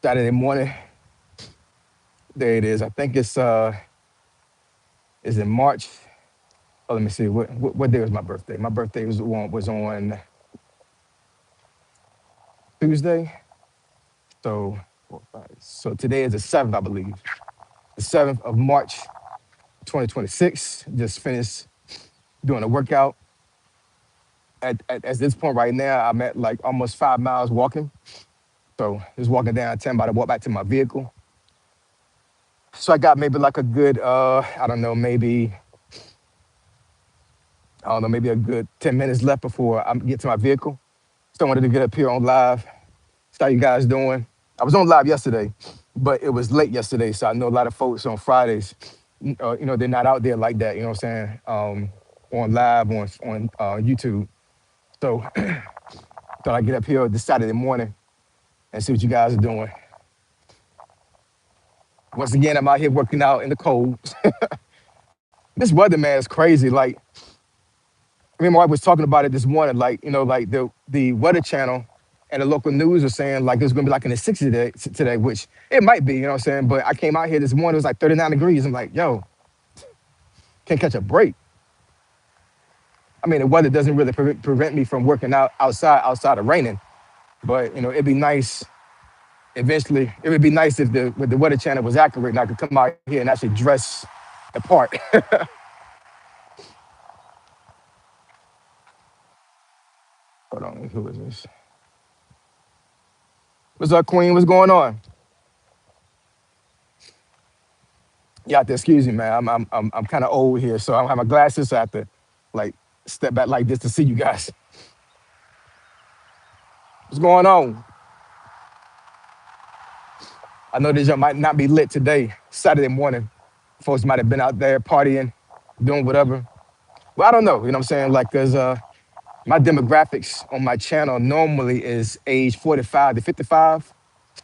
Saturday morning. There it is. I think it's in March. Oh, let me see. What day was my birthday? My birthday was on Tuesday. So so today is the 7th, I believe. The 7th of March, 2026. Just finished doing a workout. At this point right now, I'm at like almost 5 miles walking. So just walking downtown, about to walk back to my vehicle. So I got maybe like a good I don't know, maybe a good 10 minutes left before I get to my vehicle. So I wanted to get up here on live. See how you guys doing? I was on live yesterday, but it was late yesterday, so I know a lot of folks on Fridays, they're not out there like that. You know what I'm saying? On live on YouTube. So thought I'd get up here this Saturday morning and see what you guys are doing. Once again, I'm out here working out in the cold. This weather, man, is crazy. Like, I remember I was talking about it this morning. Like, like the Weather Channel and the local news are saying like it's gonna be like in the 60s today, which it might be. You know what I'm saying? But I came out here this morning, it was like 39 degrees. I'm like, yo, can't catch a break. I mean, the weather doesn't really prevent me from working out outside of raining. But it'd be nice eventually. It would be nice if the Weather Channel was accurate and I could come out here and actually dress the part. Hold on, who is this? What's up, Queen? What's going on? You have to excuse me, man. I'm kind of old here, so I don't have my glasses. So I have to like step back like this to see you guys. What's going on? I know this might not be lit today, Saturday morning. Folks might have been out there partying, doing whatever. Well, I don't know. You know what I'm saying? Like, cause my demographics on my channel normally is age 45 to 55.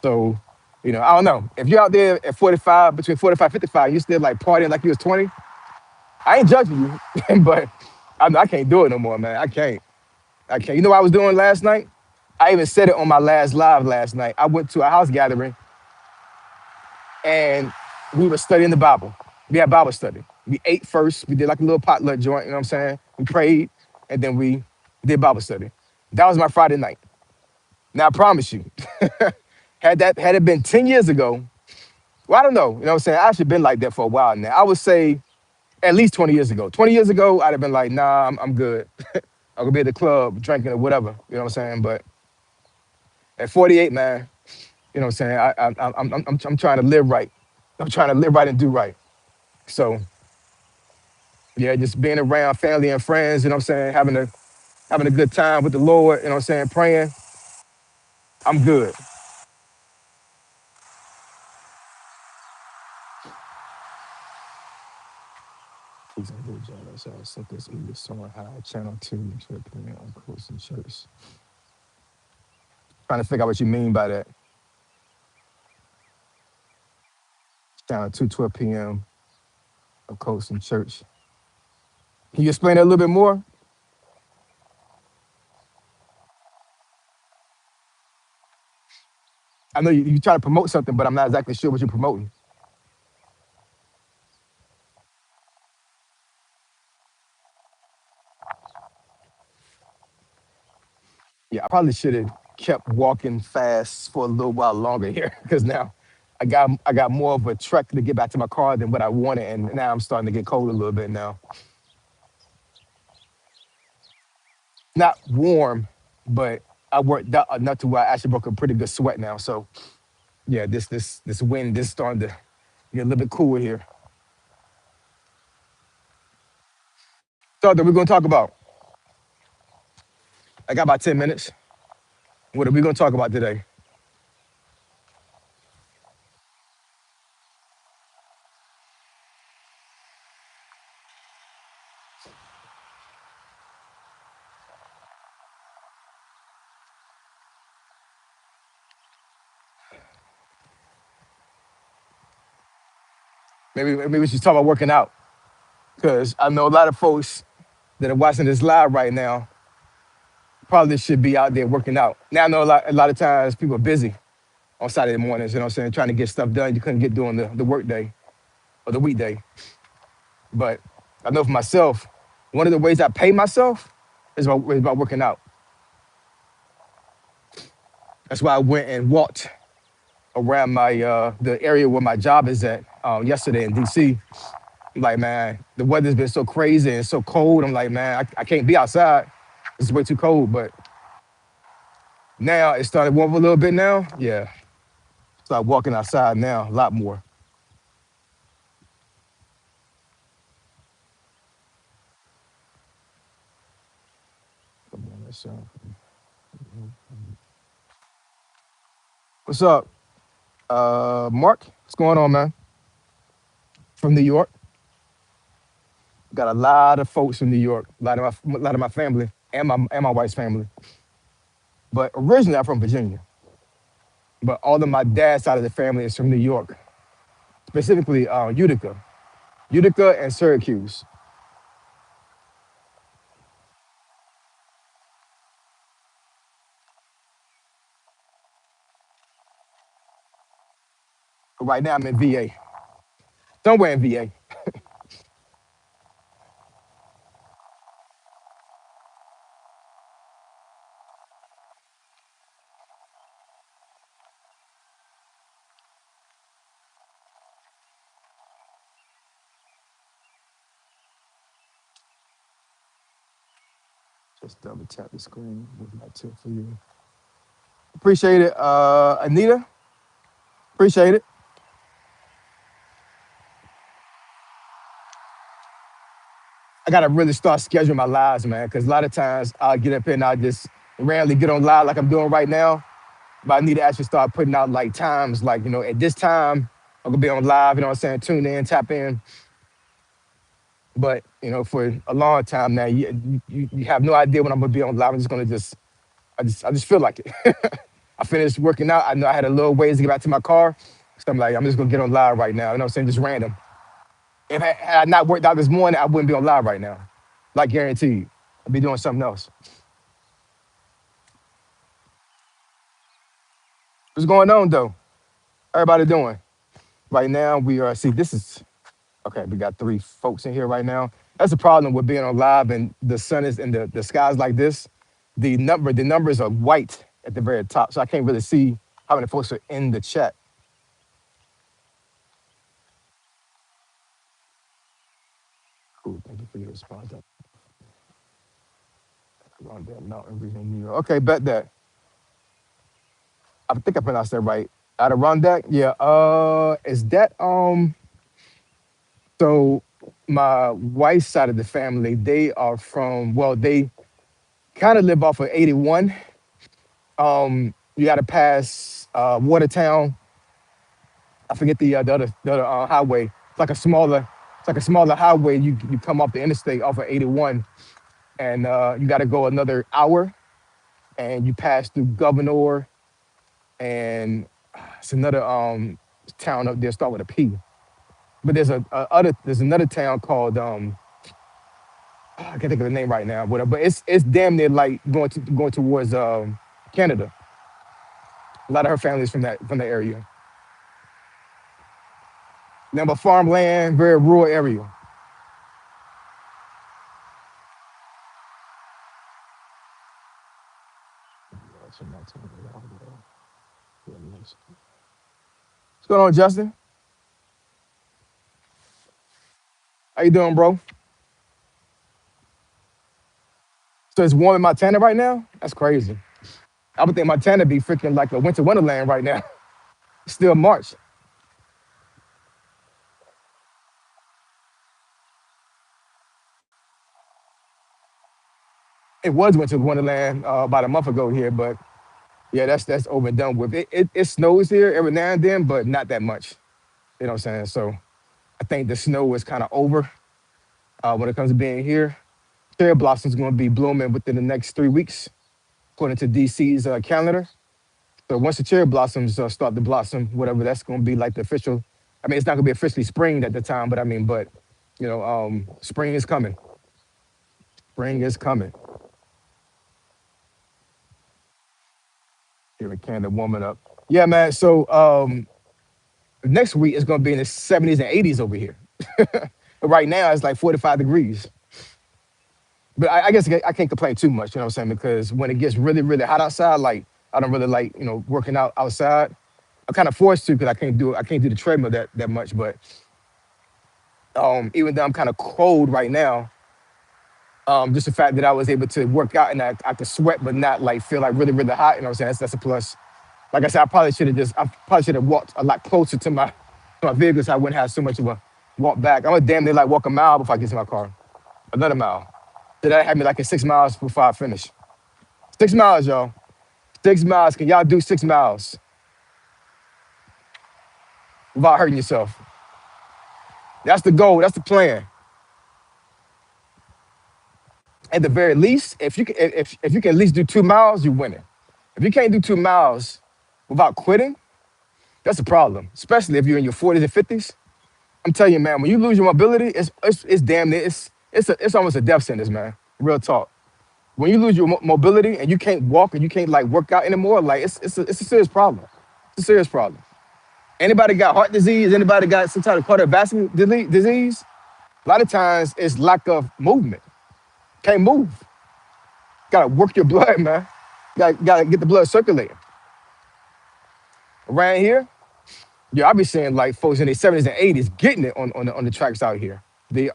So, I don't know. If you're out there at 45, between 45 and 55, you still like partying like you was 20. I ain't judging you, but I can't do it no more, man. I can't. I can't. You know what I was doing last night? I even said it on my last live last night. I went to a house gathering and we were studying the Bible. We had Bible study. We ate first. We did like a little potluck joint, you know what I'm saying? We prayed and then we did Bible study. That was my Friday night. Now I promise you, had it been 10 years ago, well, I don't know, you know what I'm saying? I actually been like that for a while now. I would say at least 20 years ago. 20 years ago, I'd have been like, nah, I'm good. I could be at the club drinking or whatever, you know what I'm saying? But at 48, man, you know what I'm saying? I'm trying to live right. I'm trying to live right and do right. So yeah, just being around family and friends, you know what I'm saying? Having a good time with the Lord, you know what I'm saying? Praying, I'm good. Please don't do that. So I sent this email to high channel 2 to opinion on course in church. Trying to figure out what you mean by that. Channel 2, 12 p.m. of course in church. Can you explain that a little bit more? I know you try to promote something, but I'm not exactly sure what you're promoting. Yeah, I probably should have kept walking fast for a little while longer here because now I got more of a trek to get back to my car than what I wanted, and now I'm starting to get cold a little bit now. Not warm, but I worked out enough to where I actually broke a pretty good sweat now. So yeah, this wind is starting to get a little bit cooler here. So that we're gonna talk about. I got about 10 minutes. What are we gonna talk about today? Maybe we should talk about working out because I know a lot of folks that are watching this live right now probably should be out there working out. Now I know a lot of times people are busy, on Saturday mornings, you know what I'm saying, trying to get stuff done you couldn't get during the work day or the weekday. But I know for myself, one of the ways I pay myself is by working out. That's why I went and walked around my the area where my job is at yesterday in DC. I'm like, man, the weather's been so crazy and so cold. I'm like, man, I can't be outside. It's way too cold. But now it started warm up a little bit now. Yeah, start walking outside now a lot more. What's up, Mark? What's going on, man? From New York. Got a lot of folks from New York. A lot of my family and my wife's family. But originally I'm from Virginia. But all of my dad's side of the family is from New York, specifically Utica and Syracuse. But right now I'm in VA, somewhere in VA. Just double tap the screen with my tip for you. Appreciate it, Anita. Appreciate it. I gotta really start scheduling my lives, man, because a lot of times I'll get up here and I just randomly get on live like I'm doing right now. But I need to actually start putting out like times, like, at this time, I'm gonna be on live, you know what I'm saying? Tune in, tap in. But, for a long time now, you have no idea when I'm gonna be on live. I'm just gonna I just feel like it. I finished working out. I know I had a little ways to get back to my car. So I'm like, I'm just gonna get on live right now. You know what I'm saying? Just random. If had I not worked out this morning, I wouldn't be on live right now. Like guaranteed. I'd be doing something else. What's going on though? Everybody doing? Right now we are see this is okay, we got three folks in here right now. That's the problem with being on live and the sun is and the sky's like this. The numbers are white at the very top, so I can't really see how many folks are in the chat. Cool, thank you for your response. Adirondack Mountain Region, New York. Okay, bet that. I think I pronounced that right. Adirondack, yeah. Is that so my wife's side of the family, they are from, well, they kind of live off of 81. You got to pass Watertown. I forget the other highway. It's like a smaller highway. You come off the interstate off of 81, and you got to go another hour, and you pass through Governor, and it's another town up there start with a P. But there's another town called I can't think of the name right now, whatever. But it's damn near like going towards Canada. A lot of her family is from that area. Number farmland, very rural area. What's going on, Justin? How you doing, bro? So it's warm in Montana right now? That's crazy. I would think Montana be freaking like a winter wonderland right now. Still March. It was winter wonderland about a month ago here, but yeah, that's over and done with. It snows here every now and then, but not that much. You know what I'm saying? So I think the snow is kind of over when it comes to being here. Cherry blossom's going to be blooming within the next 3 weeks, according to DC's calendar. So once the cherry blossoms start to blossom, whatever, that's going to be like the official. I mean, it's not going to be officially spring at the time, but I mean, spring is coming. Spring is coming. Here in Canada, warming up. Yeah, man. So next week it's gonna be in the 70s and 80s over here. But right now it's like 45 degrees. But I guess I can't complain too much, you know what I'm saying? Because when it gets really, really hot outside, like I don't really like, working out outside. I'm kind of forced to because I can't do the treadmill that much. But even though I'm kind of cold right now, just the fact that I was able to work out and I could sweat but not like feel like really, really hot, you know what I'm saying? That's a plus. Like I said, I probably should have walked a lot closer to my vehicle so I wouldn't have so much of a walk back. I'm gonna damn near like walk a mile before I get to my car. Another mile. So that had me like at 6 miles before I finish. 6 miles, y'all. 6 miles. Can y'all do 6 miles without hurting yourself? That's the goal. That's the plan. At the very least, if you can at least do 2 miles, you're winning. If you can't do 2 miles without quitting, that's a problem. Especially if you're in your 40s and 50s. I'm telling you, man, when you lose your mobility, it's damn near it's almost a death sentence, man. Real talk. When you lose your mobility and you can't walk and you can't like work out anymore, like it's a serious problem. It's a serious problem. Anybody got heart disease? Anybody got some type of cardiovascular disease? A lot of times it's lack of movement. Can't move. Gotta work your blood, man. Gotta get the blood circulating. Around here, yeah, I be seeing like folks in their 70s and 80s getting it on the tracks out here.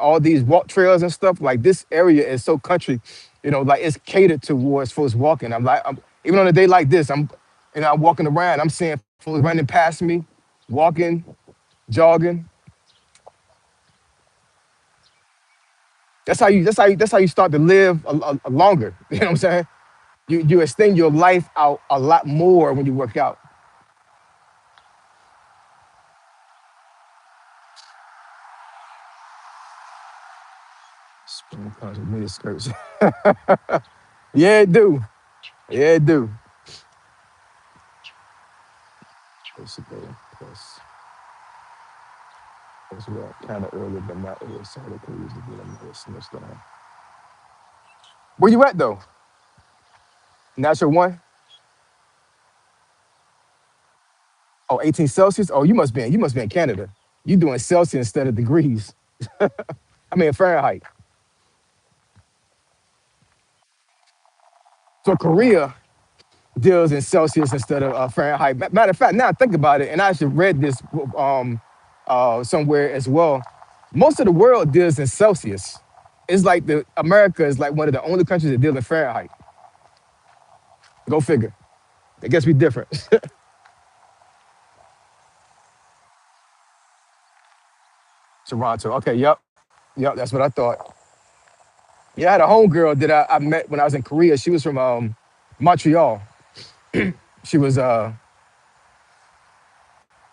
All these walk trails and stuff, like this area is so country, like it's catered towards folks walking. Even on a day like this, I'm walking around, I'm seeing folks running past me, walking, jogging. That's how you start to live a longer. You know what I'm saying? You extend your life out a lot more when you work out. Spring comes with mini skirts. Yeah, it do. Yeah, it do. Basically, that's well, kind of early, but not early. So they could usually get a medicine this time. Where you at though? Natural one? Oh, 18 Celsius? Oh, you must be in Canada. You doing Celsius instead of degrees. I mean Fahrenheit. So Korea deals in Celsius instead of Fahrenheit. Matter of fact, now I think about it, and I actually read this um, somewhere as well. Most of the world deals in Celsius. It's like the America is like one of the only countries that deal in Fahrenheit. Go figure. I guess we different. Toronto. Okay, yep. That's what I thought. Yeah, I had a homegirl that I met when I was in Korea. She was from Montreal. She was what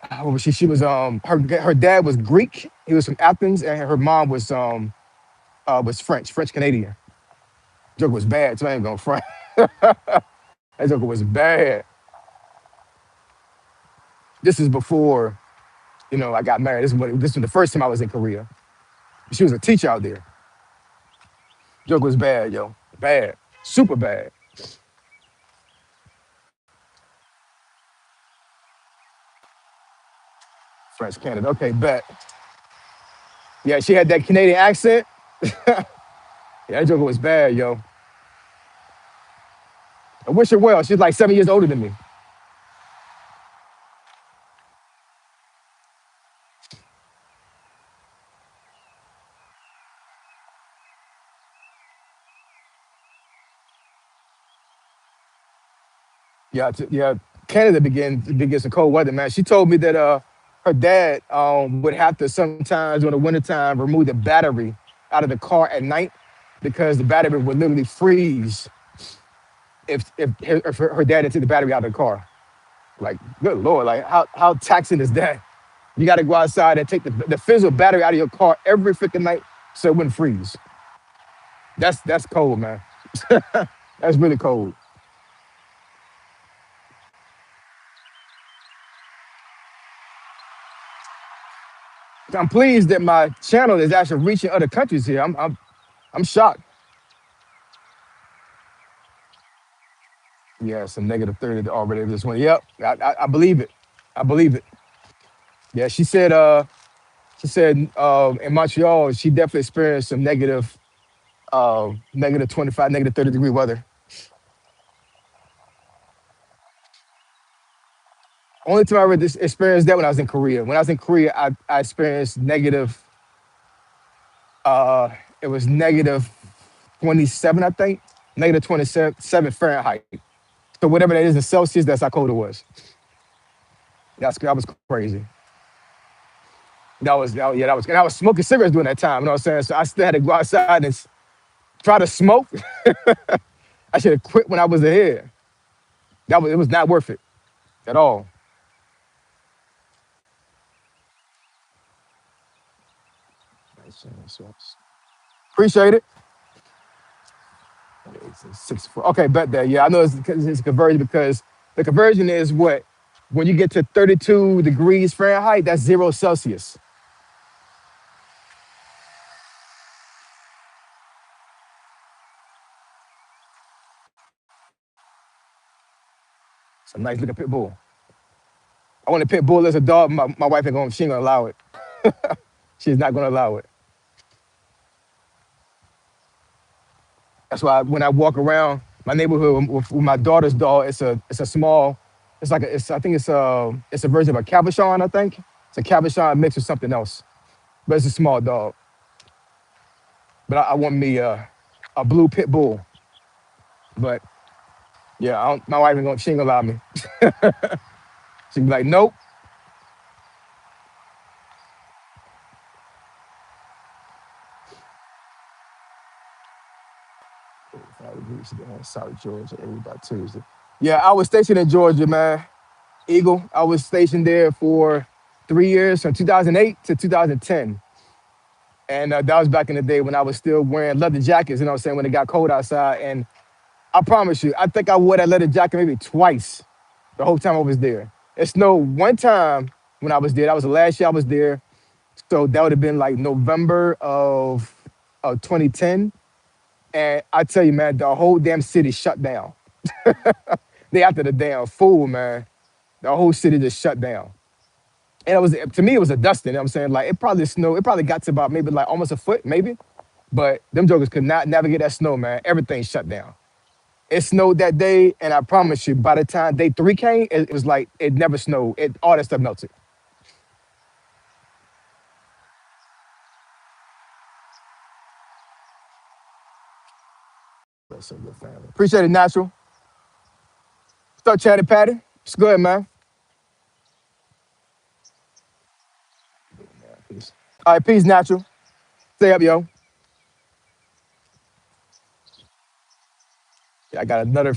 was she was her dad was Greek. He was from Athens, and her mom was French Canadian. Joke was bad, so I ain't gonna front. That joke was bad. This is before, I got married. This was the first time I was in Korea. She was a teacher out there. Joke was bad, yo. Bad. Super bad. French Canada. Okay, bet. Yeah, she had that Canadian accent. Yeah, that joke was bad, yo. I wish her well. She's like 7 years older than me. Yeah, yeah. Canada begins some cold weather, man. She told me that her dad would have to sometimes in the wintertime remove the battery out of the car at night because the battery would literally freeze if her dad didn't take the battery out of the car. Like, good lord, like how taxing is that? You got to go outside and take the physical battery out of your car every freaking night so it wouldn't freeze. That's cold, man. That's really cold. I'm pleased that my channel is actually reaching other countries here. I'm shocked. Yeah, some negative 30 already this one. Yep, I believe it. I believe it. Yeah, she said in Montreal she definitely experienced some negative 25, negative 30-degree weather. Only time I ever experienced that when I was in Korea. When I was in Korea, I experienced negative. Uh, it was negative 27, I think. Negative 27 Fahrenheit. So whatever that is in Celsius, that's how cold it was. That was crazy. Yeah, that was, and I was smoking cigarettes during that time. You know what I'm saying? So I still had to go outside and try to smoke. I should have quit when I was ahead. It was not worth it at all. Appreciate it. It's 64. Okay, bet that. Yeah, I know it's a conversion because the conversion is what? When you get to 32 degrees Fahrenheit, that's 0 Celsius. It's a nice looking pit bull. I want a pit bull as a dog. My wife she ain't gonna allow it. She's not gonna allow it. That's why when I walk around my neighborhood with my daughter's dog, it's a small, it's like I think it's a version of a Cabochon, I think. It's a Cabochon mixed with something else, but it's a small dog. But I want me a blue pit bull. But yeah, my wife she ain't gonna allow me. She be like, nope. 5 degrees in South Georgia, every by Tuesday. Yeah, I was stationed in Georgia, man. Eagle. I was stationed there for 3 years, from 2008 to 2010. And that was back in the day when I was still wearing leather jackets, you know what I'm saying, when it got cold outside. And I promise you, I think I wore that leather jacket maybe twice the whole time I was there. It snowed one time when I was there. That was the last year I was there. So that would have been like November of 2010. And I tell you, man, the whole damn city shut down. They after the damn fool, man. The whole city just shut down. And it was to me, it was a dusting. You know what I'm saying? Like it probably snowed, it probably got to about maybe like almost a foot, maybe. But them jokers could not navigate that snow, man. Everything shut down. It snowed that day, and I promise you, by the time day three came, it was like it never snowed. All that stuff melted. That's so good, family. Appreciate it, Natural. Start chatting, Patty. It's good, man. Peace. All right, peace, Natural. Stay up, yo. Yeah, I got another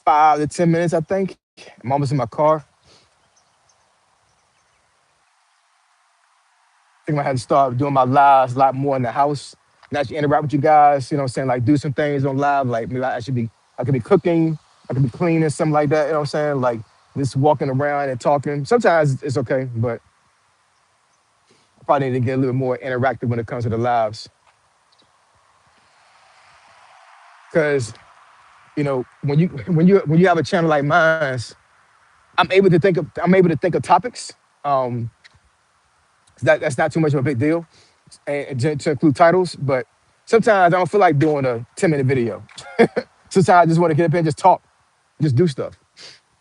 5 to 10 minutes, I think. I'm almost in my car. I think I had to start doing my lives a lot more in the house and actually interact with you guys. You know what I'm saying? Like do some things on live. Like maybe I could be cooking, I could be cleaning, something like that. You know what I'm saying? Like just walking around and talking. Sometimes it's okay, but I probably need to get a little more interactive when it comes to the lives. Because when you have a channel like mine, I'm able to think of topics. Um, that's not too much of a big deal, and to include titles. But sometimes I don't feel like doing a 10-minute video. Sometimes I just want to get up and just talk, just do stuff.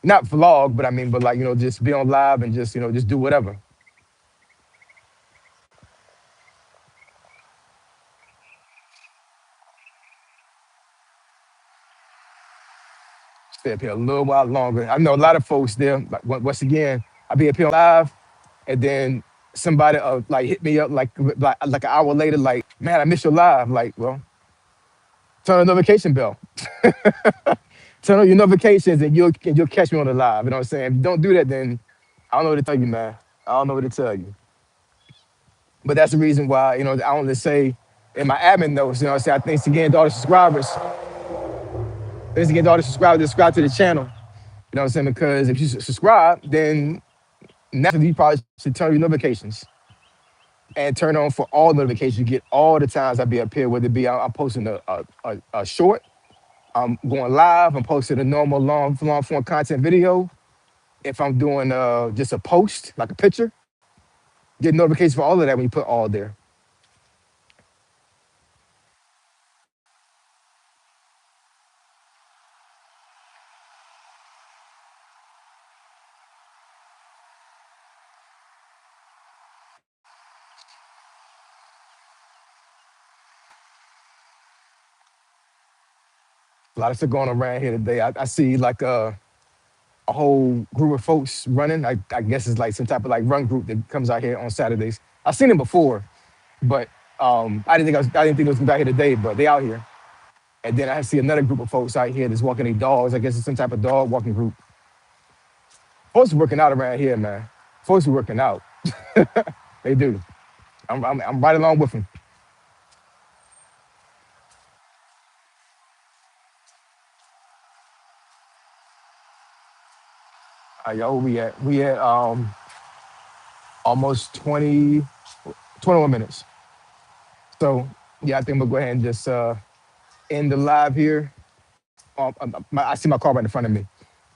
Not vlog, but I mean, but like just be on live and just just do whatever. Stay up here a little while longer. I know a lot of folks there. Like once again, I be up here live, and then somebody like hit me up like an hour later, like, man, I missed your live. Like, well, turn on the notification bell. Turn on your notifications, and you'll catch me on the live. You know what I'm saying? If you don't do that, then I don't know what to tell you, man. I don't know what to tell you. But that's the reason why I only say in my admin notes. I say thanks again to all the subscribers. Thanks again to all the subscribers that subscribe to the channel. You know what I'm saying? Because if you subscribe, then naturally you probably should turn your notifications and turn on for all notifications. You get all the times I be up here, whether it be I'm posting a short, I'm going live. I'm posting a normal long form content video. If I'm doing just a post, like a picture, get notifications for all of that when you put all there. A lot of stuff going on around here today. I see like a whole group of folks running. I guess it's like some type of like run group that comes out here on Saturdays. I've seen them before, but I didn't think it was gonna be out here today, but they out here. And then I see another group of folks out here that's walking their dogs. I guess it's some type of dog walking group. Folks are working out around here, man. Folks are working out. They do. I'm right along with them. Yo, we at almost 21 minutes. So yeah, I think we'll go ahead and just end the live here. I see my car right in front of me.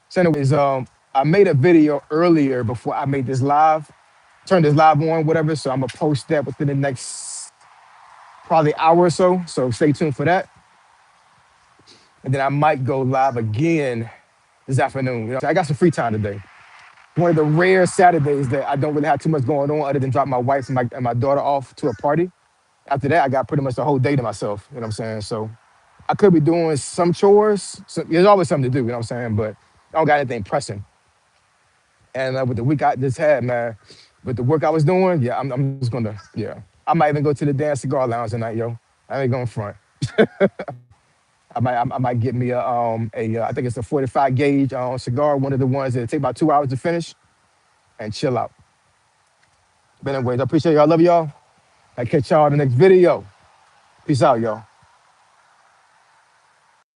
So anyways, I made a video earlier before I made this live, turned this live on, whatever. So I'm gonna post that within the next probably hour or so. So stay tuned for that. And then I might go live again this afternoon. I got some free time today. One of the rare Saturdays that I don't really have too much going on other than drop my wife and my daughter off to a party. After that, I got pretty much the whole day to myself. You know what I'm saying? So I could be doing some chores. So there's always something to do. You know what I'm saying? But I don't got anything pressing. And with the week I just had, man, with the work I was doing, yeah, I'm just gonna, yeah. I might even go to the dance cigar lounge tonight, yo. I ain't going front. I might get me I think it's a 45 gauge cigar, one of the ones that take about 2 hours to finish, and chill out. But anyways, I appreciate y'all. I love y'all. I catch y'all in the next video. Peace out, y'all.